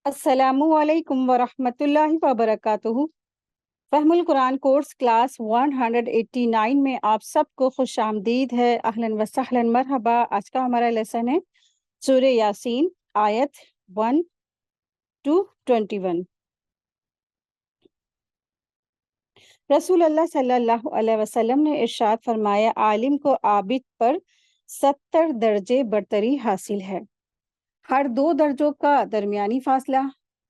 السلام علیکم ورحمۃ اللہ وبرکاتہ۔ فہم القرآن کورس کلاس 189 میں آپ سب کو خوش آمدید ہے۔ اہلاً و سہلاً، مرحبا۔ آج کا ہمارا لیسن ہے سورہ یاسین، آیت 1 to 21۔ رسول اللہ صلی اللہ علیہ وسلم نے ارشاد فرمایا، عالم کو عابد پر 70 درجے برتری حاصل ہے۔ ہر 2 درجوں کا درمیانی فاصلہ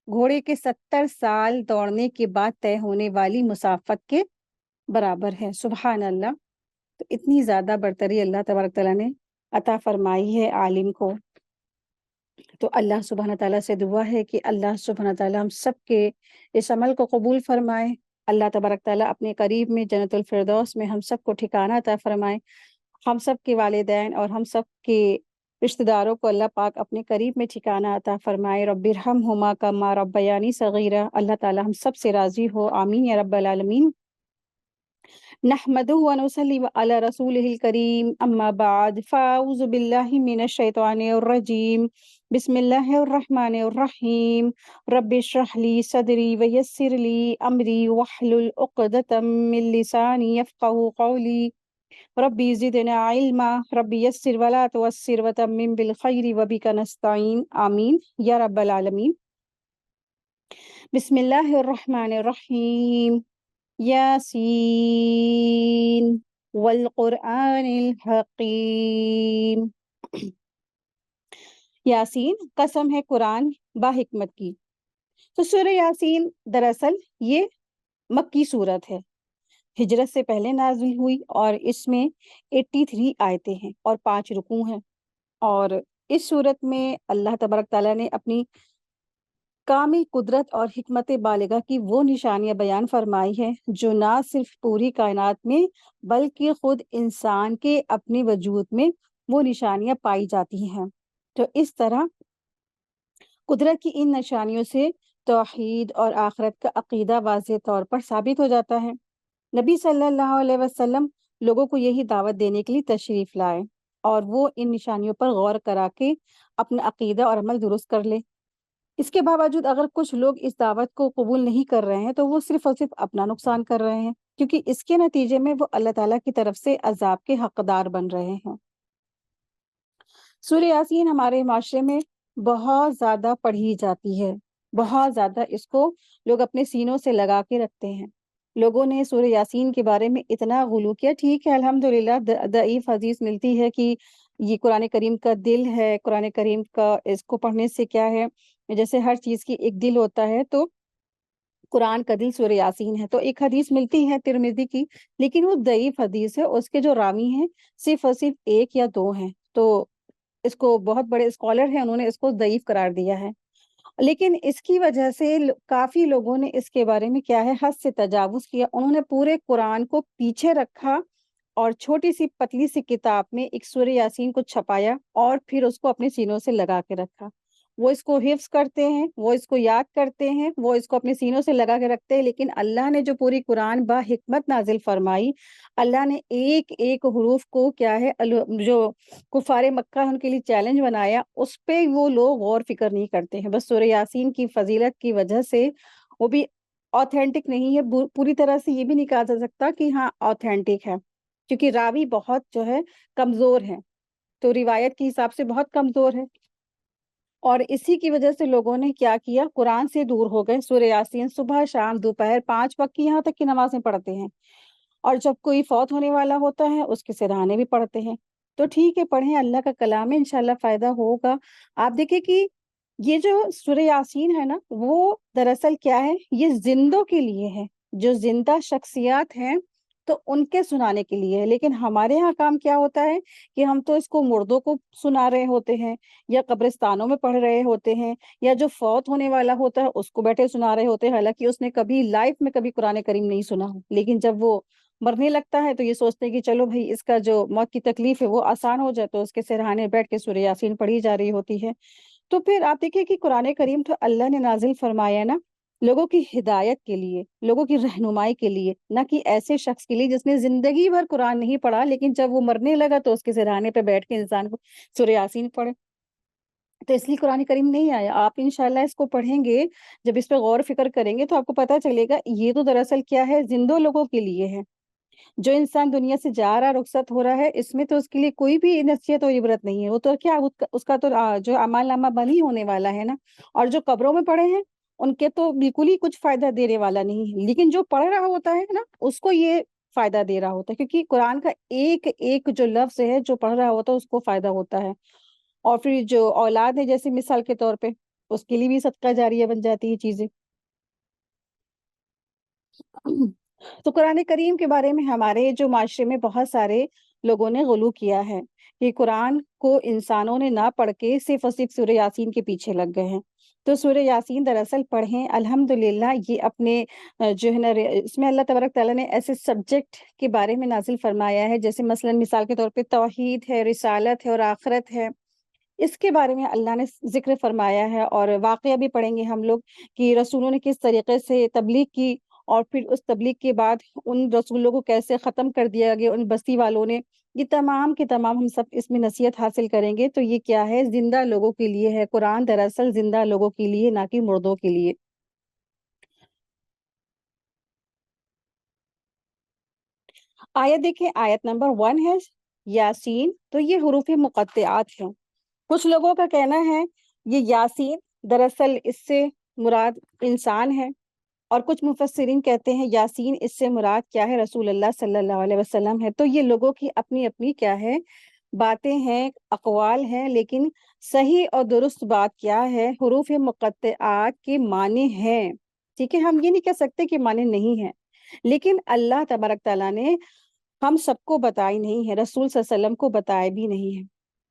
گھوڑے کے 70 سال دوڑنے کے بعد طے ہونے والی مسافت کے برابر ہے۔ سبحان اللہ! تو اتنی زیادہ برتری اللہ تبارک تعالیٰ نے عطا فرمائی ہے عالم کو۔ تو اللہ سبحانہ تعالیٰ سے دعا ہے کہ اللہ سبحانہ تعالیٰ ہم سب کے اس عمل کو قبول فرمائے۔ اللہ تبارک تعالیٰ اپنے قریب میں جنت الفردوس میں ہم سب کو ٹھکانہ عطا فرمائے۔ ہم سب کے والدین اور ہم سب کے رشتہ داروں کو اللہ پاک اپنے قریب میں ٹھکانہ عطا فرمائے۔ رب ارحمہما کما ربیانی صغیرہ۔ اللہ تعالیٰ ہم سب سے راضی ہو، آمین یا رب العالمین۔ نحمدہ و نصلی علی رسولہ الکریم، اما بعد، فاعوذ باللہ من الشیطان الرجیم، بسم اللہ الرحمن الرحیم۔ رب اشرح لی صدری ویسر لی امری واحلل عقدۃ من لسانی یفقہوا قولی۔ ربی زدنا علما، ربی یسر ولا تعسر وتمم بالخیر وبک نستعین، آمین یا رب العالمین۔ بسم اللہ الرحمن الرحیم۔ یاسین والقرآن الحکیم۔ یاسین قسم ہے قرآن با حکمت کی۔ تو سورہ یاسین دراصل یہ مکی صورت ہے، ہجرت سے پہلے نازل ہوئی، اور اس میں 83 آیتیں ہیں اور 5 رکوع ہیں۔ اور اس صورت میں اللہ تبارک تعالیٰ نے اپنی کامل قدرت اور حکمت بالغہ کی وہ نشانیاں بیان فرمائی ہیں جو نہ صرف پوری کائنات میں بلکہ خود انسان کے اپنے وجود میں وہ نشانیاں پائی جاتی ہیں۔ تو اس طرح قدرت کی ان نشانیوں سے توحید اور آخرت کا عقیدہ واضح طور پر ثابت ہو جاتا ہے۔ نبی صلی اللہ علیہ وسلم لوگوں کو یہی دعوت دینے کے لیے تشریف لائے، اور وہ ان نشانیوں پر غور کرا کے اپنا عقیدہ اور عمل درست کر لے۔ اس کے باوجود اگر کچھ لوگ اس دعوت کو قبول نہیں کر رہے ہیں تو وہ صرف اور صرف اپنا نقصان کر رہے ہیں، کیونکہ اس کے نتیجے میں وہ اللہ تعالیٰ کی طرف سے عذاب کے حقدار بن رہے ہیں۔ سورہ یاسین ہمارے معاشرے میں بہت زیادہ پڑھی جاتی ہے، بہت زیادہ اس کو لوگ اپنے سینوں سے لگا کے رکھتے ہیں۔ لوگوں نے سورہ یاسین کے بارے میں اتنا غلو کیا، ٹھیک ہے الحمدللہ ضعیف حدیث ملتی ہے کہ یہ قرآن کریم کا دل ہے، قرآن کریم کا اس کو پڑھنے سے کیا ہے، جیسے ہر چیز کی ایک دل ہوتا ہے، تو قرآن کا دل سورہ یاسین ہے۔ تو ایک حدیث ملتی ہے ترمذی کی، لیکن وہ ضعیف حدیث ہے، اس کے جو راوی ہیں صرف اور صرف 1 یا 2 ہیں، تو اس کو بہت بڑے اسکالر ہیں، انہوں نے اس کو ضعیف قرار دیا ہے۔ لیکن اس کی وجہ سے کافی لوگوں نے اس کے بارے میں کیا ہے حد سے تجاوز کیا، انہوں نے پورے قرآن کو پیچھے رکھا اور چھوٹی سی پتلی سی کتاب میں ایک سورہ یاسین کو چھپایا اور پھر اس کو اپنے سینوں سے لگا کے رکھا۔ وہ اس کو حفظ کرتے ہیں، وہ اس کو یاد کرتے ہیں، وہ اس کو اپنے سینوں سے لگا کے رکھتے ہیں، لیکن اللہ نے جو پوری قرآن با حکمت نازل فرمائی، اللہ نے ایک ایک حروف کو کیا ہے جو کفار مکہ ان کے لیے چیلنج بنایا، اس پہ وہ لوگ غور فکر نہیں کرتے ہیں۔ بس سورہ یاسین کی فضیلت کی وجہ سے وہ بھی آتھینٹک نہیں ہے، پوری طرح سے یہ بھی نہیں کہا جا سکتا کہ ہاں آتھینٹک ہے، کیونکہ راوی بہت جو ہے کمزور ہیں، تو روایت کے حساب سے بہت کمزور ہے، اور اسی کی وجہ سے لوگوں نے کیا کیا، قرآن سے دور ہو گئے۔ سورہ یاسین صبح شام دوپہر 5 وقت کی یہاں تک کی نمازیں پڑھتے ہیں، اور جب کوئی فوت ہونے والا ہوتا ہے اس کے سرہانے بھی پڑھتے ہیں۔ تو ٹھیک ہے، پڑھیں، اللہ کا کلام ہے، انشاءاللہ فائدہ ہوگا۔ آپ دیکھیں کہ یہ جو سورہ یاسین ہے نا، وہ دراصل کیا ہے، یہ زندوں کے لیے ہے، جو زندہ شخصیات ہیں تو ان کے سنانے کے لیے ہے۔ لیکن ہمارے ہاں کام کیا ہوتا ہے کہ ہم تو اس کو مردوں کو سنا رہے ہوتے ہیں، یا قبرستانوں میں پڑھ رہے ہوتے ہیں، یا جو فوت ہونے والا ہوتا ہے اس کو بیٹھے سنا رہے ہوتے ہیں، حالانکہ اس نے کبھی لائف میں کبھی قرآن کریم نہیں سنا ہو، لیکن جب وہ مرنے لگتا ہے تو یہ سوچتے ہیں کہ چلو بھائی اس کا جو موت کی تکلیف ہے وہ آسان ہو جائے، تو اس کے سرہانے بیٹھ کے سورہ یاسین پڑھی جا رہی ہوتی ہے۔ تو پھر آپ دیکھیں کہ قرآن کریم تو اللہ نے نازل فرمایا نا لوگوں کی ہدایت کے لیے، لوگوں کی رہنمائی کے لیے، نہ کہ ایسے شخص کے لیے جس نے زندگی بھر قرآن نہیں پڑھا، لیکن جب وہ مرنے لگا تو اس کے سرہانے پہ بیٹھ کے انسان کو سورہ یاسین پڑھے۔ تو اس لیے قرآن کریم نہیں آیا. آپ انشاءاللہ اس کو پڑھیں گے، جب اس پہ غور و فکر کریں گے تو آپ کو پتہ چلے گا یہ تو دراصل کیا ہے، زندہ لوگوں کے لیے ہے. جو انسان دنیا سے جا رہا رخصت ہو رہا ہے، اس میں تو اس کے لیے کوئی بھی نصیحت اور عبرت نہیں ہے. وہ تو کیا اس کا تو جو اعمال نامہ بند ہی ہونے والا ہے نا. اور جو قبروں میں پڑے ہیں ان کے تو بالکل ہی کچھ فائدہ دینے والا نہیں ہے، لیکن جو پڑھ رہا ہوتا ہے نا اس کو یہ فائدہ دے رہا ہوتا ہے، کیونکہ قرآن کا ایک ایک جو لفظ ہے جو پڑھ رہا ہوتا ہے اس کو فائدہ ہوتا ہے. اور پھر جو اولاد ہے جیسے مثال کے طور پہ، اس کے لیے بھی صدقہ جاریہ بن جاتی ہے چیزیں. تو قرآن کریم کے بارے میں ہمارے جو معاشرے میں بہت سارے لوگوں نے غلو کیا ہے کہ قرآن کو انسانوں نے نہ پڑھ کے صرف اور صرف سورہ یاسین کے پیچھے لگ گئے ہیں. تو سورہ یاسین دراصل پڑھیں، الحمدللہ یہ اپنے جو ہے نا اس میں اللہ تبارک تعالیٰ نے ایسے سبجیکٹ کے بارے میں نازل فرمایا ہے، جیسے مثلا مثال کے طور پہ توحید ہے، رسالت ہے اور آخرت ہے. اس کے بارے میں اللہ نے ذکر فرمایا ہے. اور واقعہ بھی پڑھیں گے ہم لوگ کہ رسولوں نے کس طریقے سے تبلیغ کی، اور پھر اس تبلیغ کے بعد ان رسولوں کو کیسے ختم کر دیا گیا ان بستی والوں نے. یہ تمام کے تمام ہم سب اس میں نصیحت حاصل کریں گے. تو یہ کیا ہے، زندہ لوگوں کے لیے ہے. قرآن دراصل زندہ لوگوں کے لیے، نہ کہ مردوں کے لیے. آیت دیکھیں، آیت نمبر 1 ہے یاسین. تو یہ حروف مقطعات ہیں. کچھ لوگوں کا کہنا ہے یہ یاسین دراصل اس سے مراد انسان ہے، اور کچھ مفسرین کہتے ہیں یاسین اس سے مراد کیا ہے، رسول اللہ صلی اللہ علیہ وسلم ہے. تو یہ لوگوں کی اپنی اپنی کیا ہے، باتیں ہیں، اقوال ہیں. لیکن صحیح اور درست بات کیا ہے، حروف مقطعات کے معنی ہیں. ٹھیک ہے، ہم یہ نہیں کہہ سکتے کہ معنی نہیں ہیں، لیکن اللہ تبارک تعالیٰ نے ہم سب کو بتائی نہیں ہے، رسول صلی اللہ علیہ وسلم کو بتائے بھی نہیں ہے.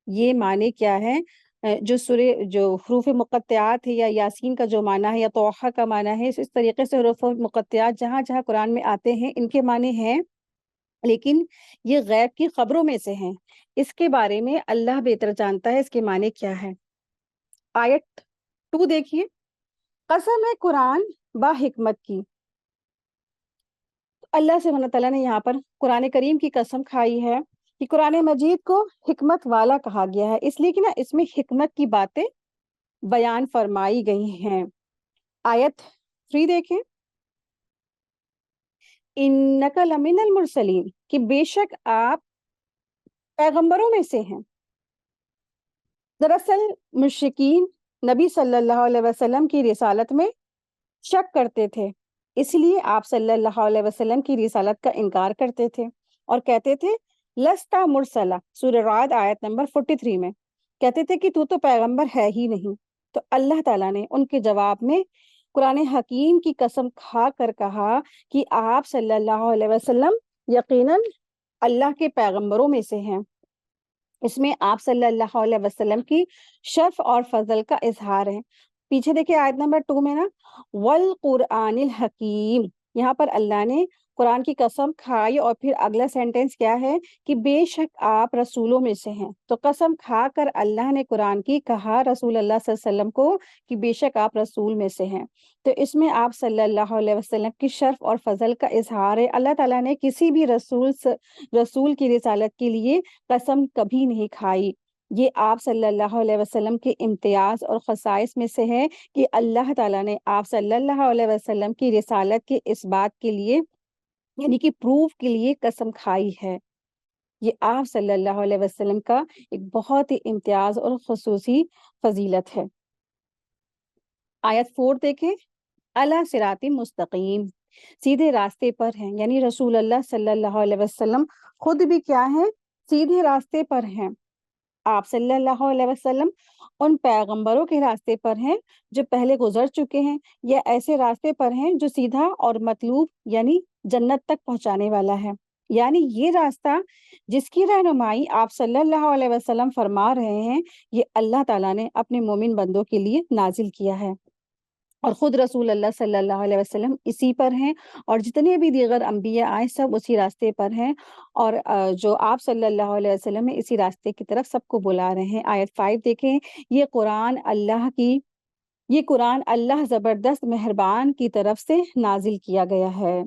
یہ معنی کیا ہے، جو حروف مقطعات ہے یا یاسین کا جو معنی ہے یا توحہ کا معنی ہے، اس طریقے سے حروف مقطعات جہاں جہاں قرآن میں آتے ہیں ان کے معنی ہیں، لیکن یہ غیب کی خبروں میں سے ہیں. اس کے بارے میں اللہ بہتر جانتا ہے اس کے معنی کیا ہے. آیت 2 دیکھیے، قسم ہے قرآن با حکمت کی. اللہ سے اللہ تعالیٰ نے یہاں پر قرآن کریم کی قسم کھائی ہے کہ قرآن مجید کو حکمت والا کہا گیا ہے، اس لیے کہ نا اس میں حکمت کی باتیں بیان فرمائی گئی ہیں. آیت 3 دیکھیں، انک لمن المرسلین، کہ بے شک آپ پیغمبروں میں سے ہیں. دراصل مشرکین نبی صلی اللہ علیہ وسلم کی رسالت میں شک کرتے تھے، اس لیے آپ صلی اللہ علیہ وسلم کی رسالت کا انکار کرتے تھے اور کہتے تھے لستا مرسلہ. سورہ رعد آیت نمبر 43 میں کہتے تھے کہ تو پیغمبر ہے ہی نہیں. تو اللہ تعالیٰ نے ان کے جواب میں قرآن حکیم کی قسم کھا کر کہا کہ آپ صلی اللہ علیہ وسلم یقیناً اللہ کے پیغمبروں میں سے ہیں. اس میں آپ صلی اللہ علیہ وسلم کی شرف اور فضل کا اظہار ہے. پیچھے دیکھیں آیت نمبر 2 میں نا والقرآن الحکیم، یہاں پر اللہ نے قرآن کی قسم کھائی اور پھر اگلا سینٹنس کیا ہے کہ بے شک آپ رسولوں میں سے ہیں. تو قسم کھا کر اللہ نے قرآن کی کہا رسول اللہ صلی اللہ علیہ وسلم کو کہ بے شک آپ رسول میں سے ہیں. تو اس میں آپ صلی اللہ علیہ وسلم کی شرف اور فضل کا اظہار ہے. اللہ تعالیٰ نے کسی بھی رسول کی رسالت کے لیے قسم کبھی نہیں کھائی. یہ آپ صلی اللہ علیہ وسلم کے امتیاز اور خصائص میں سے ہے کہ اللہ تعالیٰ نے آپ صلی اللہ علیہ وسلم کی رسالت کے اس بات کے لیے، یعنی کہ پروف کے لیے قسم کھائی ہے. یہ آپ صلی اللہ علیہ وسلم کا ایک بہت ہی امتیاز اور خصوصی فضیلت ہے. آیت 4 دیکھیں، علی صراط مستقیم، سیدھے راستے پر ہیں. یعنی رسول اللہ صلی اللہ علیہ وسلم خود بھی کیا ہیں، سیدھے راستے پر ہیں. آپ صلی اللہ علیہ وسلم ان پیغمبروں کے راستے پر ہیں جو پہلے گزر چکے ہیں، یا ایسے راستے پر ہیں جو سیدھا اور مطلوب یعنی جنت تک پہنچانے والا ہے. یعنی یہ راستہ جس کی رہنمائی آپ صلی اللہ علیہ وسلم فرما رہے ہیں، یہ اللہ تعالیٰ نے اپنے مومن بندوں کے لیے نازل کیا ہے، اور خود رسول اللہ صلی اللہ علیہ وسلم اسی پر ہیں، اور جتنے بھی دیگر انبیاء آئے سب اسی راستے پر ہیں، اور جو آپ صلی اللہ علیہ وسلم ہے اسی راستے کی طرف سب کو بلا رہے ہیں. آیت 5 دیکھیں، یہ قرآن اللہ زبردست مہربان کی طرف سے نازل کیا گیا ہے.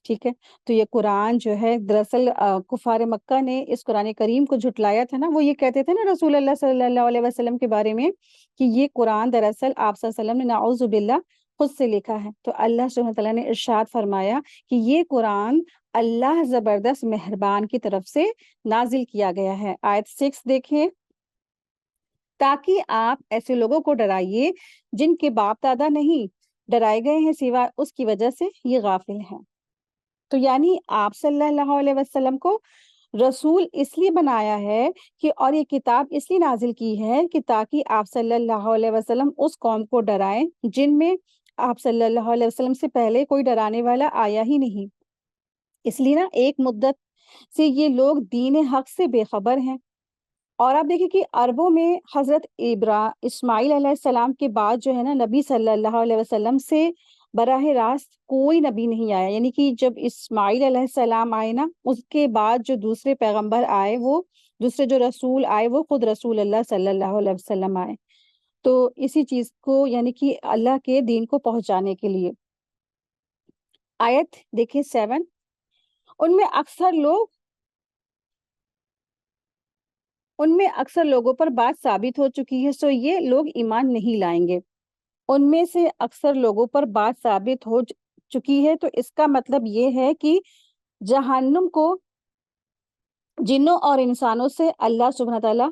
ٹھیک ہے، تو یہ قرآن جو ہے دراصل کفار مکہ نے اس قرآن کریم کو جھٹلایا تھا نا، وہ یہ کہتے تھے نا رسول اللہ صلی اللہ علیہ وسلم کے بارے میں کہ یہ قرآن دراصل آپ صلی اللہ علیہ وسلم نے نعوذ باللہ خود سے لکھا ہے. تو اللہ سبحانہ تعالیٰ نے ارشاد فرمایا کہ یہ قرآن اللہ زبردست مہربان کی طرف سے نازل کیا گیا ہے. آیت 6 دیکھیں، تاکہ آپ ایسے لوگوں کو ڈرائیے جن کے باپ دادا نہیں ڈرائے گئے ہیں سوائے اس کی وجہ سے یہ غافل ہیں. تو یعنی آپ صلی اللہ علیہ وسلم کو رسول اس لیے بنایا ہے کہ اور یہ کتاب اس لیے نازل کی ہے کہ تاکہ آپ صلی اللہ علیہ وسلم اس قوم کو ڈرائیں جن میں آپ صلی اللہ علیہ وسلم سے پہلے کوئی ڈرانے والا آیا ہی نہیں. اس لیے نا ایک مدت سے یہ لوگ دین حق سے بے خبر ہیں. اور آپ دیکھیں کہ عربوں میں حضرت اسماعیل علیہ السلام کے بعد جو ہے نا نبی صلی اللہ علیہ وسلم سے براہ راست کوئی نبی نہیں آیا. یعنی کہ جب اسماعیل علیہ السلام آئے نا، اس کے بعد جو دوسرے پیغمبر آئے، وہ دوسرے جو رسول آئے وہ خود رسول اللہ صلی اللہ علیہ وسلم آئے. تو اسی چیز کو یعنی کہ اللہ کے دین کو پہنچانے کے لیے. آیت دیکھیں 7، ان میں اکثر لوگوں پر بات ثابت ہو چکی ہے سو یہ لوگ ایمان نہیں لائیں گے. ان میں سے اکثر لوگوں پر بات ثابت ہو چکی ہے، تو اس کا مطلب یہ ہے کہ جہنم کو جنوں اور انسانوں سے اللہ سبحانہ تعالیٰ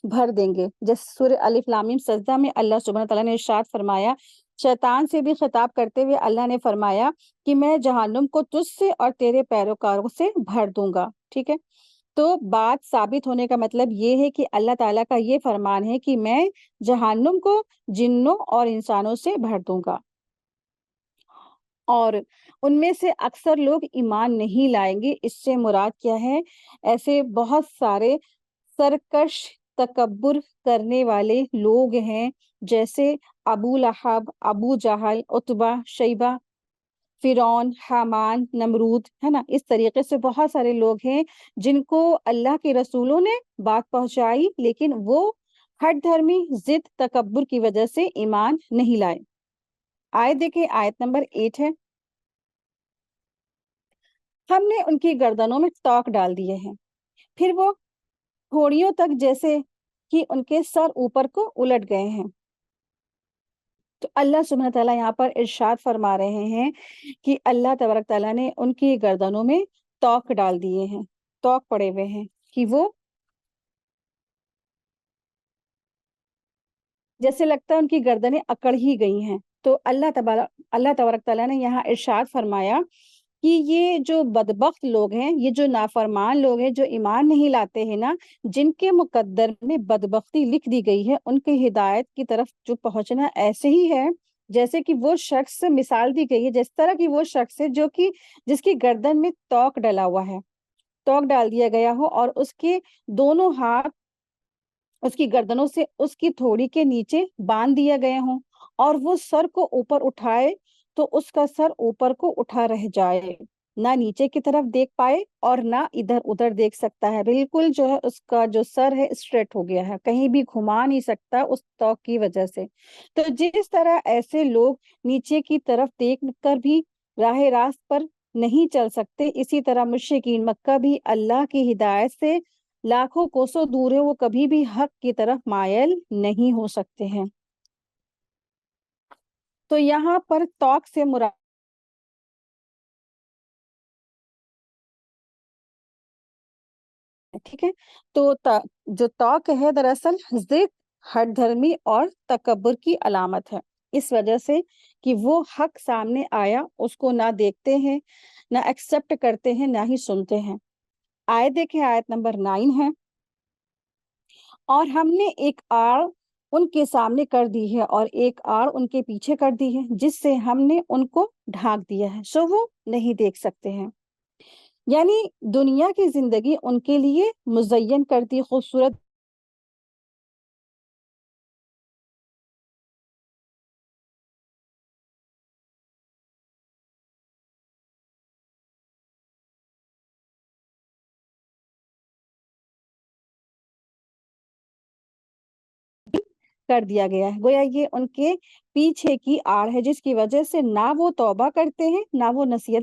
بھر دیں گے. جیسے سورہ الف لام میم سجدہ میں اللہ سبحانہ تعالیٰ نے ارشاد فرمایا، شیطان سے بھی خطاب کرتے ہوئے اللہ نے فرمایا کہ میں جہنم کو تجھ سے اور تیرے پیروکاروں سے بھر دوں گا. ٹھیک ہے، تو بات ثابت ہونے کا مطلب یہ ہے کہ اللہ تعالیٰ کا یہ فرمان ہے کہ میں جہنم کو جنوں اور انسانوں سے بھر دوں گا. اور ان میں سے اکثر لوگ ایمان نہیں لائیں گے. اس سے مراد کیا ہے؟ ایسے بہت سارے سرکش تکبر کرنے والے لوگ ہیں، جیسے ابو لہب، ابو جہل، عتبہ، شیبہ، فرعون، حامان، نمرود، ہے نا. اس طریقے سے بہت سارے لوگ ہیں جن کو اللہ کے رسولوں نے بات پہنچائی، لیکن وہ ہٹ دھرمی ضد تکبر کی وجہ سے ایمان نہیں لائے. آیت دیکھیں، آیت نمبر 8 ہے، ہم نے ان کی گردنوں میں توق ڈال دیے ہیں، پھر وہ گھوڑیوں تک جیسے کہ ان کے سر اوپر کو الٹ گئے ہیں. تو اللہ سبحانہ تعالیٰ یہاں پر ارشاد فرما رہے ہیں کہ اللہ تبارک تعالیٰ نے ان کی گردنوں میں توق ڈال دیے ہیں، توق پڑے ہوئے ہیں کہ وہ جیسے لگتا ہے ان کی گردنیں اکڑ ہی گئی ہیں. تو اللہ تبارک تعالیٰ نے یہاں ارشاد فرمایا کہ یہ جو بدبخت لوگ ہیں، یہ جو نافرمان لوگ ہیں، جو ایمان نہیں لاتے ہیں نا، جن کے مقدر میں بدبختی لکھ دی گئی ہے، ان کی ہدایت کی طرف جو پہنچنا ایسے ہی ہے جیسے کہ وہ شخص مثال دی گئی ہے، جس طرح کی وہ شخص ہے جو کہ جس کی گردن میں توق ڈلا ہوا ہے، توق ڈال دیا گیا ہو، اور اس کے دونوں ہاتھ اس کی گردنوں سے اس کی تھوڑی کے نیچے باندھ دیا گئے ہوں، اور وہ سر کو اوپر اٹھائے تو اس کا سر اوپر کو اٹھا رہ جائے، نہ نیچے کی طرف دیکھ پائے اور نہ ادھر ادھر دیکھ سکتا ہے. بالکل جو ہے اس کا جو سر ہے اسٹریٹ ہو گیا ہے، کہیں بھی گھما نہیں سکتا اس توق کی وجہ سے. تو جس طرح ایسے لوگ نیچے کی طرف دیکھ کر بھی راہ راست پر نہیں چل سکتے، اسی طرح مشرکین مکہ بھی اللہ کی ہدایت سے لاکھوں کوسوں دور ہے، وہ کبھی بھی حق کی طرف مائل نہیں ہو سکتے ہیں. تو یہاں پر توق سے مراد ٹھیک ہے. تو جو توق ہے دراصل ضد ہٹ دھرمی اور تکبر کی علامت ہے، اس وجہ سے کہ وہ حق سامنے آیا اس کو نہ دیکھتے ہیں، نہ ایکسپٹ کرتے ہیں، نہ ہی سنتے ہیں. آیت دیکھیں، آیت نمبر 9 ہے، اور ہم نے ایک آڑ ان کے سامنے کر دی ہے اور ایک آڑ ان کے پیچھے کر دی ہے، جس سے ہم نے ان کو ڈھانک دیا ہے سو وہ نہیں دیکھ سکتے ہیں. یعنی دنیا کی زندگی ان کے لیے مزین کرتی خوبصورت کر دیا گیا ہے. گویا یہ ان کے پیچھے کی آڑ ہے، جس کی وجہ سے نہ وہ توبہ کرتے ہیں، نہ وہ نصیحت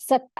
7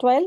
12,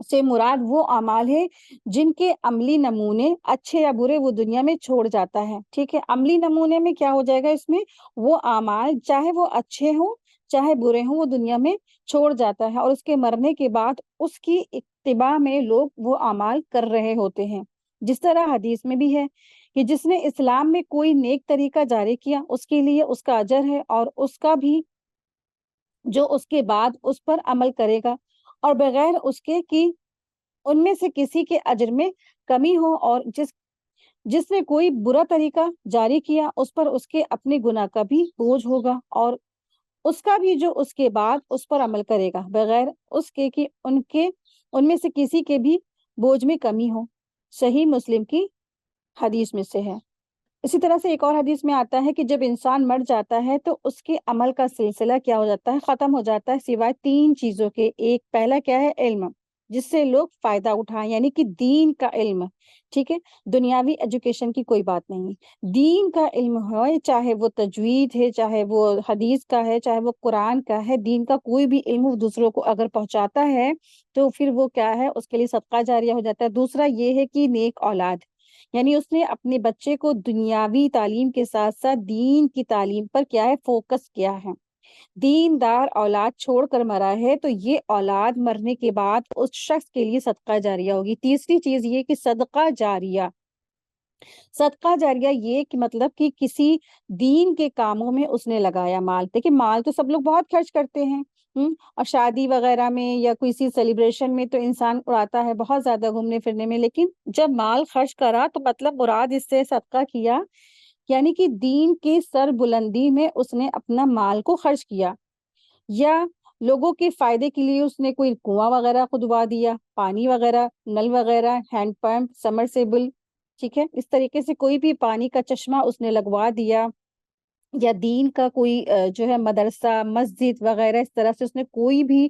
سے مراد وہ اعمال ہے جن کے عملی نمونے اچھے یا برے وہ دنیا میں چھوڑ جاتا ہے. ٹھیک ہے, عملی نمونے میں کیا ہو جائے گا, اس میں وہ اعمال چاہے وہ اچھے ہوں چاہے برے ہوں وہ دنیا میں چھوڑ جاتا ہے, اور اس کے مرنے کے بعد اس کی اتباع میں لوگ وہ اعمال کر رہے ہوتے ہیں. جس طرح حدیث میں بھی ہے کہ جس نے اسلام میں کوئی نیک طریقہ جاری کیا اس کے لیے اس کا اجر ہے, اور اس کا بھی جو اس کے بعد اس پر عمل کرے گا, اور بغیر اس کے کہ ان میں سے کسی کے اجر میں کمی ہو, اور جس نے کوئی برا طریقہ جاری کیا اس پر اس کے اپنے گناہ کا بھی بوجھ ہوگا, اور اس کا بھی جو اس کے بعد اس پر عمل کرے گا بغیر اس کے کہ ان میں سے کسی کے بھی بوجھ میں کمی ہو. صحیح مسلم کی حدیث میں سے ہے. اسی طرح سے ایک اور حدیث میں آتا ہے کہ جب انسان مر جاتا ہے تو اس کے عمل کا سلسلہ کیا ہو جاتا ہے, ختم ہو جاتا ہے, سوائے 3 چیزوں کے. ایک پہلا کیا ہے, علم, جس سے لوگ فائدہ اٹھائیں, یعنی کہ دین کا علم. ٹھیک ہے, دنیاوی ایجوکیشن کی کوئی بات نہیں, دین کا علم ہے, چاہے وہ تجوید ہے, چاہے وہ حدیث کا ہے, چاہے وہ قرآن کا ہے. دین کا کوئی بھی علم دوسروں کو اگر پہنچاتا ہے تو پھر وہ کیا ہے, اس کے لیے صدقہ جاریہ ہو جاتا ہے. دوسرا یہ ہے کہ نیک اولاد, یعنی اس نے اپنے بچے کو دنیاوی تعلیم کے ساتھ ساتھ دین کی تعلیم پر کیا ہے, فوکس کیا ہے. دیندار اولاد چھوڑ کر مرا ہے تو یہ اولاد مرنے کے بعد اس شخص کے لیے صدقہ جاریہ ہوگی. تیسری چیز یہ کہ صدقہ جاریہ یہ کہ مطلب کہ کسی دین کے کاموں میں اس نے لگایا مال. دیکھیں مال تو سب لوگ بہت خرچ کرتے ہیں, اور شادی وغیرہ میں یا کسی سیلیبریشن میں تو انسان اڑاتا ہے بہت زیادہ گھومنے پھرنے میں, لیکن جب مال خرچ کرا تو مطلب مراد اس سے صدقہ کیا, یعنی کہ دین کی سر بلندی میں اس نے اپنا مال کو خرچ کیا, یا لوگوں کے فائدے کے لیے اس نے کوئی کنواں وغیرہ کھدوا دیا, پانی وغیرہ, نل وغیرہ, ہینڈ پمپ, سمرسیبل. ٹھیک ہے, اس طریقے سے کوئی بھی پانی کا چشمہ اس نے لگوا دیا, یا دین کا کوئی جو ہے مدرسہ, مسجد وغیرہ, اس طرح سے اس نے کوئی بھی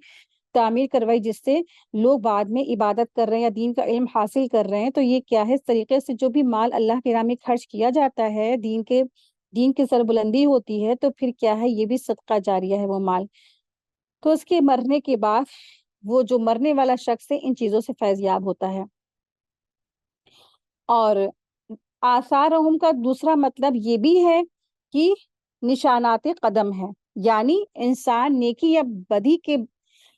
تعمیر کروائی جس سے لوگ بعد میں عبادت کر رہے ہیں یا دین کا علم حاصل کر رہے ہیں. تو یہ کیا ہے, اس طریقے سے جو بھی مال اللہ کے راہ میں خرچ کیا جاتا ہے, دین کی سربلندی ہوتی ہے, تو پھر کیا ہے, یہ بھی صدقہ جاریہ ہے وہ مال. تو اس کے مرنے کے بعد وہ جو مرنے والا شخص ہے ان چیزوں سے فیض یاب ہوتا ہے. اور آثارہم کا دوسرا مطلب یہ بھی ہے کہ نشانات قدم ہے, یعنی انسان نیکی یا بدی کے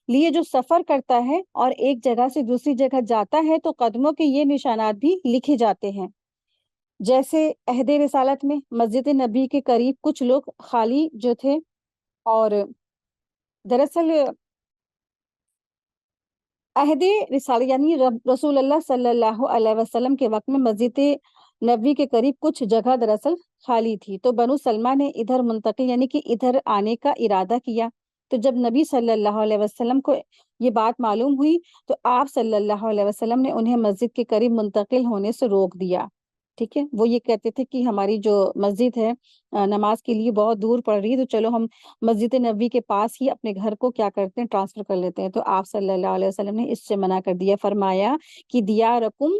لیے جو سفر کرتا ہے اور ایک جگہ سے دوسری جگہ جاتا ہے تو قدموں کے یہ نشانات بھی لکھے جاتے ہیں. جیسے عہد رسالت میں مسجد نبی کے قریب کچھ لوگ خالی جو تھے, اور دراصل عہد رسالت یعنی رسول اللہ صلی اللہ علیہ وسلم کے وقت میں مسجد نبوی کے قریب کچھ جگہ دراصل خالی تھی, تو بنو سلمہ نے ادھر منتقل یعنی کہ ادھر آنے کا ارادہ کیا. تو جب نبی صلی اللہ علیہ وسلم کو یہ بات معلوم ہوئی تو آپ صلی اللہ علیہ وسلم نے انہیں مسجد کے قریب منتقل ہونے سے روک دیا. ٹھیک ہے, وہ یہ کہتے تھے کہ ہماری جو مسجد ہے نماز کے لیے بہت دور پڑ رہی ہے, تو چلو ہم مسجد نبوی کے پاس ہی اپنے گھر کو کیا کرتے ہیں, ٹرانسفر کر لیتے ہیں. تو آپ صلی اللہ علیہ وسلم نے اس سے منع کر دیا, فرمایا کہ دیارکم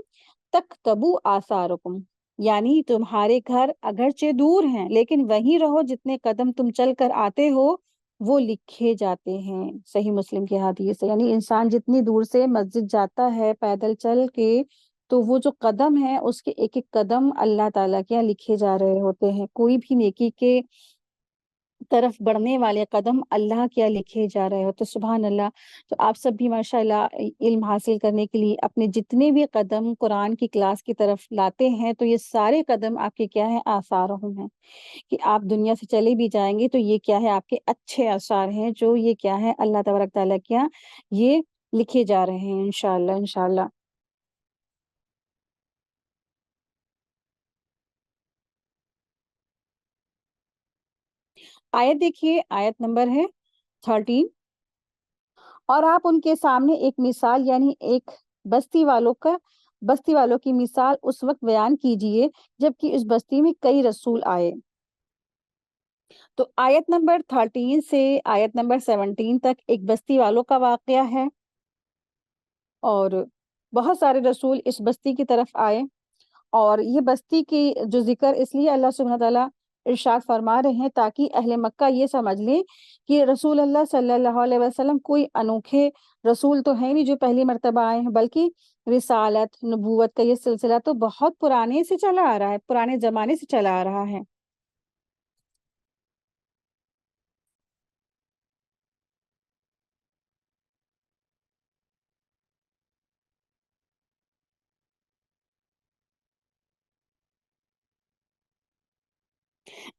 تکتبو آثارکم, یعنی تمہارے گھر اگرچہ دور ہیں لیکن وہیں رہو, جتنے قدم تم چل کر آتے ہو وہ لکھے جاتے ہیں. صحیح مسلم کی حدیث ہے, یعنی انسان جتنی دور سے مسجد جاتا ہے پیدل چل کے تو وہ جو قدم ہے اس کے ایک ایک قدم اللہ تعالیٰ کے لکھے جا رہے ہوتے ہیں. کوئی بھی نیکی کے طرف بڑھنے والے قدم اللہ کیا لکھے جا رہے ہو. تو سبحان اللہ. تو آپ سب بھی ماشاءاللہ علم حاصل کرنے کے لیے اپنے جتنے بھی قدم قرآن کی کلاس کی طرف لاتے ہیں تو یہ سارے قدم آپ کے کیا ہے, آثارہم ہیں, کہ آپ دنیا سے چلے بھی جائیں گے تو یہ کیا ہے, آپ کے اچھے آثار ہیں جو یہ کیا ہے اللہ تبارک تعالیٰ کیا یہ لکھے جا رہے ہیں انشاءاللہ انشاءاللہ. آیت دیکھیے, آیت نمبر ہے 13. اور آپ ان کے سامنے ایک مثال یعنی ایک بستی والوں کی مثال اس وقت بیان کیجئے جبکہ اس بستی میں کئی رسول آئے. تو آیت نمبر 13 سے آیت نمبر 17 تک ایک بستی والوں کا واقعہ ہے, اور بہت سارے رسول اس بستی کی طرف آئے, اور یہ بستی کی جو ذکر اس لیے اللہ سبحانہ تعالیٰ ارشاد فرما رہے ہیں تاکہ اہل مکہ یہ سمجھ لیں کہ رسول اللہ صلی اللہ علیہ وسلم کوئی انوکھے رسول تو ہے نہیں جو پہلی مرتبہ آئے ہیں، بلکہ رسالت نبوت کا یہ سلسلہ تو بہت پرانے سے چلا آ رہا ہے، پرانے زمانے سے چلا آ رہا ہے۔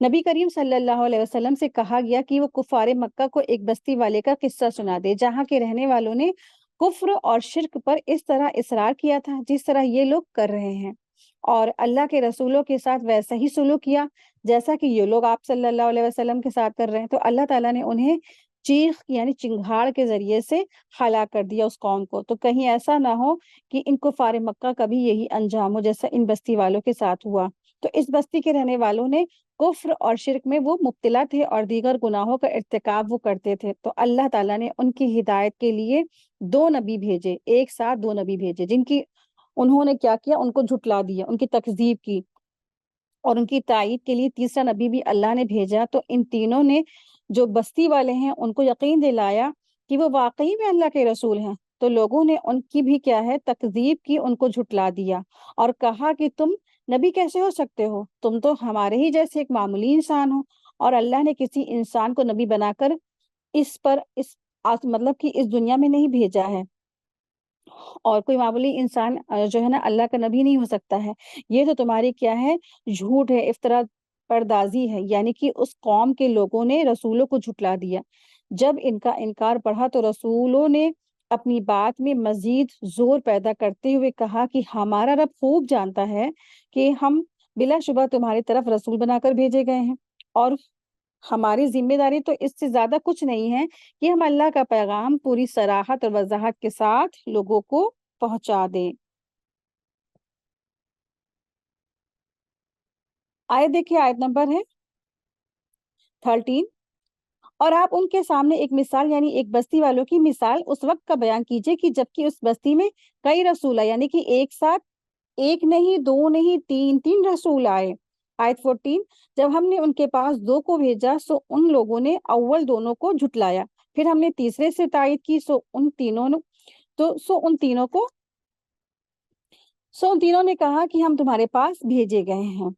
نبی کریم صلی اللہ علیہ وسلم سے کہا گیا کہ وہ کفار مکہ کو ایک بستی والے کا قصہ سنا دے جہاں کے رہنے والوں نے کفر اور شرک پر اس طرح اصرار کیا تھا جس طرح یہ لوگ کر رہے ہیں، اور اللہ کے رسولوں کے ساتھ ویسا ہی سلوک کیا جیسا کہ یہ لوگ آپ صلی اللہ علیہ وسلم کے ساتھ کر رہے ہیں، تو اللہ تعالیٰ نے انہیں چیخ یعنی چنگھاڑ کے ذریعے سے ہلاک کر دیا اس قوم کو۔ تو کہیں ایسا نہ ہو کہ ان کفار مکہ کا بھی یہی انجام ہو جیسا ان بستی والوں کے ساتھ ہوا۔ تو اس بستی کے رہنے والوں نے کفر اور شرک میں وہ مبتلا تھے اور دیگر گناہوں کا ارتکاب وہ کرتے تھے، تو اللہ تعالیٰ نے ان کی ہدایت کے لیے دو نبی بھیجے، ایک ساتھ دو نبی بھیجے، جن کی انہوں نے کیا کیا، ان کو جھٹلا دیا، ان کی تکذیب کی، اور ان کی تائید کے لیے تیسرا نبی بھی اللہ نے بھیجا۔ تو ان تینوں نے جو بستی والے ہیں ان کو یقین دلایا کہ وہ واقعی میں اللہ کے رسول ہیں، تو لوگوں نے ان کی بھی کیا ہے تکذیب کی، ان کو جھٹلا دیا اور کہا کہ تم نبی کیسے ہو سکتے ہو، تم تو ہمارے ہی جیسے ایک معمولی انسان ہو، اور اللہ نے کسی انسان کو نبی بنا کر اس مطلب کہ اس دنیا میں نہیں بھیجا ہے، اور کوئی معمولی انسان جو ہے نا اللہ کا نبی نہیں ہو سکتا ہے۔ یہ تو تمہاری کیا ہے جھوٹ ہے، افترا پردازی ہے، یعنی کہ اس قوم کے لوگوں نے رسولوں کو جھٹلا دیا۔ جب ان کا انکار بڑھا تو رسولوں نے اپنی بات میں مزید زور پیدا کرتے ہوئے کہا کہ ہمارا رب خوب جانتا ہے کہ ہم بلا شبہ تمہاری طرف رسول بنا کر بھیجے گئے ہیں، اور ہماری ذمہ داری تو اس سے زیادہ کچھ نہیں ہے کہ ہم اللہ کا پیغام پوری صراحت اور وضاحت کے ساتھ لوگوں کو پہنچا دیں۔ آیت دیکھیے، آیت نمبر ہے 13۔ اور آپ ان کے سامنے ایک مثال یعنی ایک بستی والوں کی مثال اس وقت کا بیان کیجئے کہ جبکہ اس بستی میں کئی رسول آئے، یعنی کہ ایک ساتھ ایک نہیں، دو نہیں، تین تین رسول آئے۔ آیت 14۔ جب ہم نے ان کے پاس دو کو بھیجا سو ان لوگوں نے اول دونوں کو جھٹلایا، پھر ہم نے تیسرے سے تائید کی سو ان تینوں نے کہا کہ ہم تمہارے پاس بھیجے گئے ہیں۔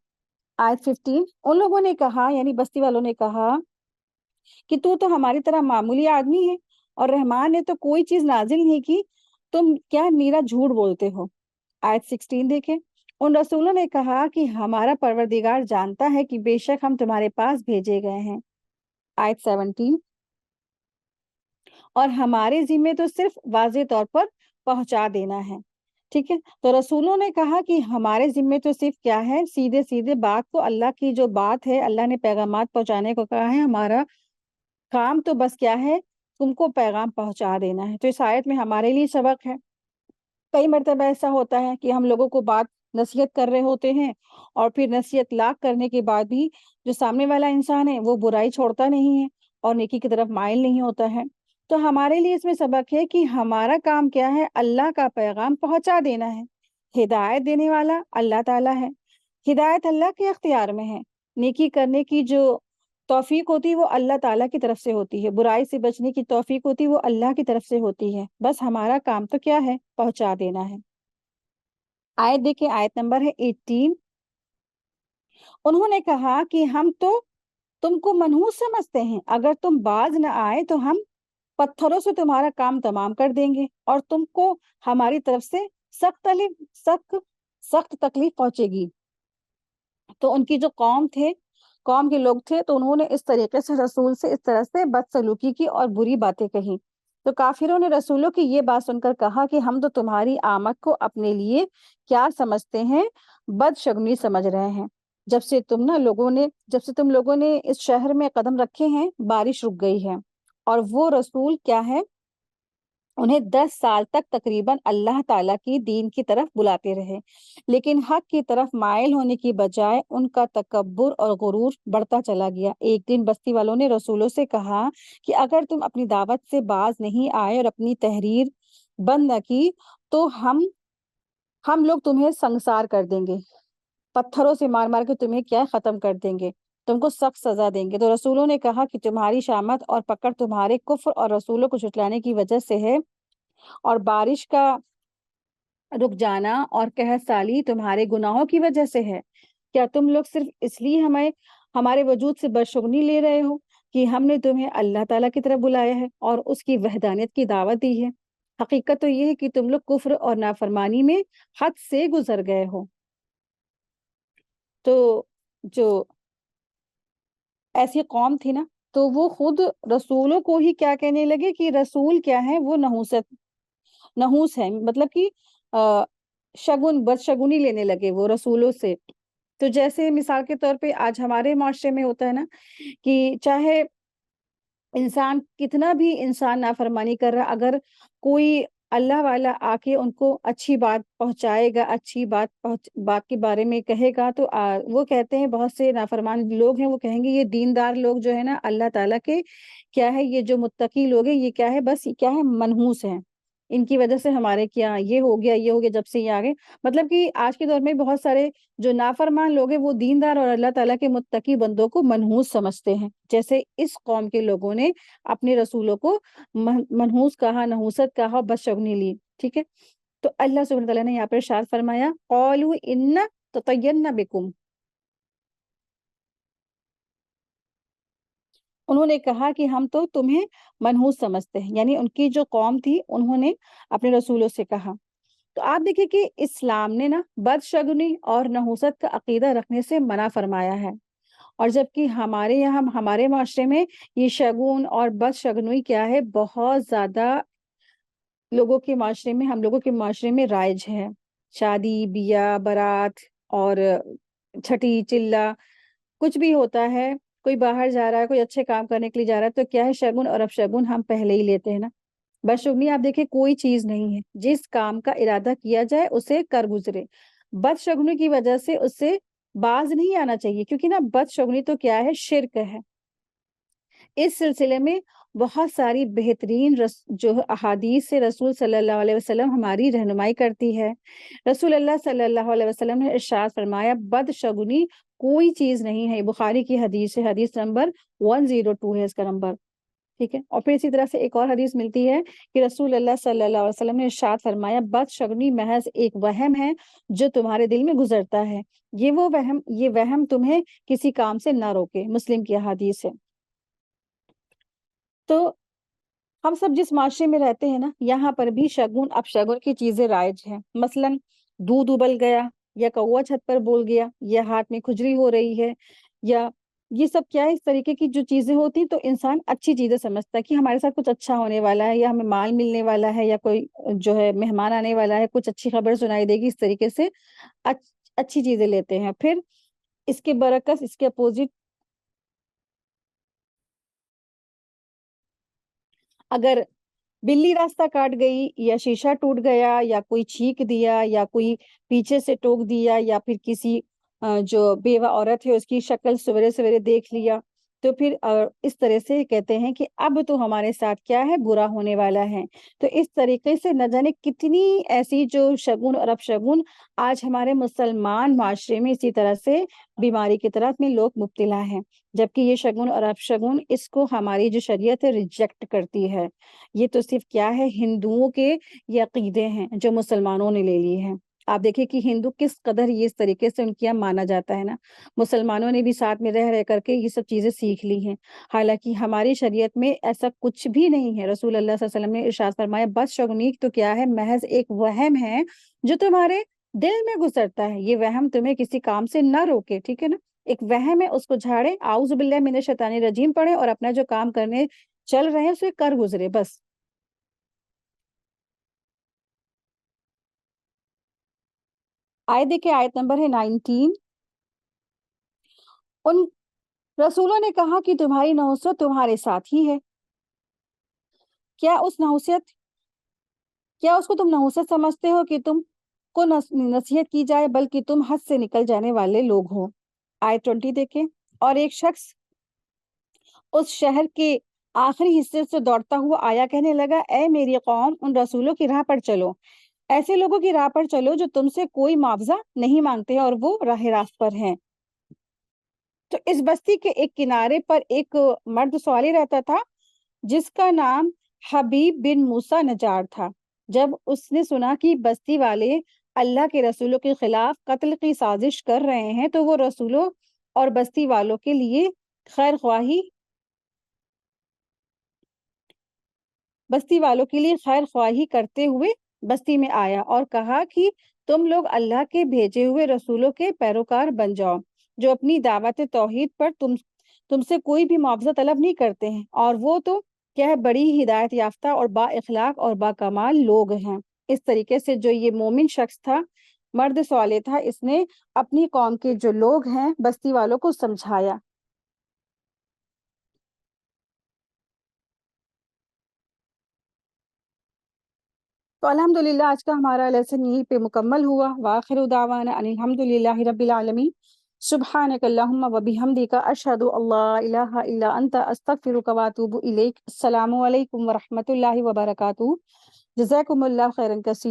آیت 15۔ ان لوگوں نے کہا یعنی بستی والوں نے کہا کہ تو ہماری طرح معمولی آدمی ہے اور رحمان نے تو کوئی چیز نازل نہیں کی، تم کیا نیرا جھوٹ بولتے ہو۔ آیت 16 دیکھیں۔ ان رسولوں نے کہا کہ ہمارا پروردگار جانتا ہے کہ بے شک ہم تمہارے پاس بھیجے گئے ہیں۔ آیت 17۔ اور ہمارے ذمے تو صرف واضح طور پر پہنچا دینا ہے، ٹھیک ہے۔ تو رسولوں نے کہا کہ ہمارے ذمے تو صرف کیا ہے، سیدھے سیدھے بات کو، اللہ کی جو بات ہے، اللہ نے پیغامات پہنچانے کو کہا ہے، ہمارا کام تو بس کیا ہے، تم کو پیغام پہنچا دینا ہے۔ تو اس آیت میں ہمارے لیے سبق ہے۔ کئی مرتبہ ایسا ہوتا ہے کہ ہم لوگوں کو بات نصیحت کر رہے ہوتے ہیں، اور پھر نصیحت لاکھ کرنے کے بعد بھی جو سامنے والا انسان ہے وہ برائی چھوڑتا نہیں ہے اور نیکی کی طرف مائل نہیں ہوتا ہے۔ تو ہمارے لیے اس میں سبق ہے کہ ہمارا کام کیا ہے، اللہ کا پیغام پہنچا دینا ہے۔ ہدایت دینے والا اللہ تعالیٰ ہے، ہدایت اللہ کے اختیار میں ہے۔ نیکی کرنے کی جو توفیق ہوتی وہ اللہ تعالیٰ کی طرف سے ہوتی ہے، برائی سے بچنے کی توفیق ہوتی وہ اللہ کی طرف سے ہوتی ہے، بس ہمارا کام تو کیا ہے، پہنچا دینا ہے۔ آیت دیکھیں، آیت نمبر ہے 18۔ انہوں نے کہا کہ ہم تو تم کو منحوس سمجھتے ہیں، اگر تم باز نہ آئے تو ہم پتھروں سے تمہارا کام تمام کر دیں گے اور تم کو ہماری طرف سے سخت سخت تکلیف پہنچے گی۔ تو ان کی جو قوم کے لوگ تھے، تو انہوں نے اس طریقے سے رسول سے اس طرح سے بدسلوکی کی اور بری باتیں کہیں۔ تو کافروں نے رسولوں کی یہ بات سن کر کہا کہ ہم تو تمہاری آمد کو اپنے لیے کیا سمجھتے ہیں، بدشگنی سمجھ رہے ہیں۔ جب سے تم لوگوں نے اس شہر میں قدم رکھے ہیں، بارش رک گئی ہے، اور وہ رسول کیا ہے، انہیں 10 سال تک تقریباً اللہ تعالیٰ کی دین کی طرف بلاتے رہے، لیکن حق کی طرف مائل ہونے کی بجائے ان کا تکبر اور غرور بڑھتا چلا گیا۔ ایک دن بستی والوں نے رسولوں سے کہا کہ اگر تم اپنی دعوت سے باز نہیں آئے اور اپنی تحریر بند نہ کی تو ہم لوگ تمہیں سنسار کر دیں گے، پتھروں سے مار مار کے تمہیں کیا ختم کر دیں گے۔ تم کو سخت سزا دیں گے۔ تو رسولوں نے کہا کہ تمہاری شامت اور پکڑ تمہارے کفر اور رسولوں کو جھٹلانے کی وجہ سے ہے، اور بارش کا رک جانا اور قحط سالی تمہارے گناہوں کی وجہ سے ہے۔ کیا تم لوگ صرف اس لیے ہمارے وجود سے بدشگنی لے رہے ہو کہ ہم نے تمہیں اللہ تعالیٰ کی طرف بلایا ہے اور اس کی وحدانیت کی دعوت دی ہے؟ حقیقت تو یہ ہے کہ تم لوگ کفر اور نافرمانی میں حد سے گزر گئے ہو۔ تو جو ایسی قوم تھی نا، تو وہ خود رسولوں کو ہی کیا کہنے لگے کہ رسول کیا ہے، وہ نحوس ہے، مطلب کہ بدشگونی لینے لگے وہ رسولوں سے۔ تو جیسے مثال کے طور پہ آج ہمارے معاشرے میں ہوتا ہے نا کہ چاہے انسان کتنا بھی انسان نافرمانی کر رہا، اگر کوئی اللہ والا آ کے ان کو اچھی بات پہنچائے گا، اچھی بات کے بارے میں کہے گا، تو وہ کہتے ہیں، بہت سے نافرمان لوگ ہیں، وہ کہیں گے یہ دیندار لوگ جو ہے نا اللہ تعالیٰ کے، کیا ہے، یہ جو متقی لوگ ہیں، یہ کیا ہے، بس کیا ہے، منحوس ہیں، ان کی وجہ سے ہمارے کیا یہ ہو گیا جب سے یہ آگے۔ مطلب کہ آج کے دور میں بہت سارے جو نافرمان لوگ ہیں وہ دیندار اور اللہ تعالیٰ کے متقی بندوں کو منحوس سمجھتے ہیں، جیسے اس قوم کے لوگوں نے اپنے رسولوں کو منحوس کہا، نحوست کہا، بدشگنی لی، ٹھیک ہے۔ تو اللہ سبحانہ تعالیٰ نے یہاں پر ارشاد فرمایا، قالوا انا تطیرنا بکم، انہوں نے کہا کہ ہم تو تمہیں منحوس سمجھتے ہیں، یعنی ان کی جو قوم تھی انہوں نے اپنے رسولوں سے کہا۔ تو آپ دیکھیں کہ اسلام نے نا بدشگنی اور نحوست کا عقیدہ رکھنے سے منع فرمایا ہے، اور جبکہ ہمارے یہاں ہمارے معاشرے میں یہ شگون اور بدشگنی کیا ہے، بہت زیادہ لوگوں کے معاشرے میں، ہم لوگوں کے معاشرے میں رائج ہے۔ شادی بیاہ بارات اور چھٹی چلا کچھ بھی ہوتا ہے، کوئی باہر جا رہا ہے، کوئی اچھے کام کرنے کے لیے جا رہا ہے، تو کیا ہے، شگن اور اپشگن ہم پہلے ہی لیتے ہیں نا۔ بدشگنی آپ دیکھیں کوئی چیز نہیں ہے، جس کام کا ارادہ کیا جائے اسے کر گزرے۔ بدشگنی کی وجہ سے اس سے باز نہیں آنا چاہیے، کیونکہ نا بدشگنی تو کیا ہے، شرک ہے۔ اس سلسلے میں بہت ساری بہترین جو احادیث سے رسول صلی اللہ علیہ وسلم ہماری رہنمائی کرتی ہے۔ رسول اللہ صلی اللہ علیہ وسلم نے ارشاد فرمایا، بدشگنی کوئی چیز نہیں ہے۔ بخاری کی حدیث ہے، حدیث نمبر 102 ہے اس کا نمبر، ٹھیک ہے۔ اور پھر اسی طرح سے ایک اور حدیث ملتی ہے کہ رسول اللہ صلی اللہ علیہ وسلم نے ارشاد فرمایا، بدشگنی محض ایک وہم ہے جو تمہارے دل میں گزرتا ہے، یہ وہم تمہیں کسی کام سے نہ روکے۔ مسلم کی حدیث ہے۔ تو ہم سب جس معاشرے میں رہتے ہیں نا، یہاں پر بھی شگن اپشگن کی چیزیں رائج ہیں۔ مثلاً دودھ ابل گیا، یا کوا چھت پر بول گیا، یا ہاتھ میں کھجلی ہو رہی ہے، یا یہ سب کیا ہے، اس طریقے کی جو چیزیں ہوتی، تو انسان اچھی چیزیں سمجھتا ہے کہ ہمارے ساتھ کچھ اچھا ہونے والا ہے، یا ہمیں مال ملنے والا ہے، یا کوئی جو ہے مہمان آنے والا ہے، کچھ اچھی خبر سنائی دے گی، اس طریقے سے اچھی چیزیں لیتے ہیں۔ پھر اس کے برعکس، اس کے اپوزٹ، اگر بلی راستہ کاٹ گئی، یا شیشہ ٹوٹ گیا، یا کوئی چھینک دیا، یا کوئی پیچھے سے ٹوک دیا، یا پھر کسی جو بیوہ عورت ہے اس کی شکل سویرے سویرے دیکھ لیا، تو پھر اس طرح سے کہتے ہیں کہ اب تو ہمارے ساتھ کیا ہے، برا ہونے والا ہے۔ تو اس طریقے سے نہ جانے کتنی ایسی جو شگن اور اپشگن آج ہمارے مسلمان معاشرے میں اسی طرح سے بیماری کی طرف میں لوگ مبتلا ہیں، جبکہ یہ شگن اور اپشگن، اس کو ہماری جو شریعت ہے ریجیکٹ کرتی ہے۔ یہ تو صرف کیا ہے، ہندوؤں کے یہ عقیدے ہیں جو مسلمانوں نے لے لیے ہیں۔ آپ دیکھیں کہ ہندو کس قدر یہ اس طریقے سے ان کیا مانا جاتا ہے نا، مسلمانوں نے بھی ساتھ میں رہ کر کے یہ سب چیزیں سیکھ لی ہیں، حالانکہ ہماری شریعت میں ایسا کچھ بھی نہیں ہے۔ رسول اللہ صلی اللہ علیہ وسلم نے ارشاد فرمایا، بدشگنی تو کیا ہے، محض ایک وہم ہے جو تمہارے دل میں گزرتا ہے، یہ وہم تمہیں کسی کام سے نہ روکے، ٹھیک ہے نا۔ ایک وہم ہے، اس کو جھاڑے، اعوذ باللہ من الشیطان الرجیم پڑھے، اور اپنا جو کام کرنے چل رہے ہیں اسے کر گزرے، بس۔ آیت دیکھیں، آیت نمبر ہے 19۔ ان رسولوں نے کہا کہ تمہاری نحوست تمہارے ساتھ ہی ہے، کیا اس کو تم نحوست سمجھتے ہو کہ تم کو نصیحت کی جائے، بلکہ تم حد سے نکل جانے والے لوگ ہو۔ آیت 20 دیکھیں، اور ایک شخص اس شہر کے آخری حصے سے دوڑتا ہوا آیا، کہنے لگا، اے میری قوم، ان رسولوں کی راہ پر چلو، ایسے لوگوں کی راہ پر چلو جو تم سے کوئی معاوضہ نہیں مانگتے اور وہ راہ راست پر ہیں۔ تو اس بستی کے ایک کنارے پر ایک مرد صالح رہتا تھا جس کا نام حبیب بن موسیٰ نجار تھا۔ جب اس نے سنا کہ بستی والے اللہ کے رسولوں کے خلاف قتل کی سازش کر رہے ہیں تو وہ رسولوں اور بستی والوں کے لیے خیر خواہی کرتے ہوئے بستی میں آیا اور کہا کہ تم لوگ اللہ کے بھیجے ہوئے رسولوں کے پیروکار بن جاؤ جو اپنی دعوت توحید پر تم سے کوئی بھی معاوضہ طلب نہیں کرتے ہیں، اور وہ تو کیا بڑی ہدایت یافتہ اور با اخلاق اور با کمال لوگ ہیں۔ اس طریقے سے جو یہ مومن شخص تھا، مرد صالح تھا، اس نے اپنی قوم کے جو لوگ ہیں بستی والوں کو سمجھایا۔ تو الحمدللہ آج کا ہمارا لیسن یہیں پہ مکمل ہوا۔ وآخر دعوانا ان الحمدللہ رب العالمین۔ سبحانک اللہم و بحمدک اشہد ان لا الہ الا انت استغفرک و اتوب الیک۔ السلام علیکم ورحمۃ اللہ وبرکاتہ۔ جزاکم اللہ خیرا کثیر۔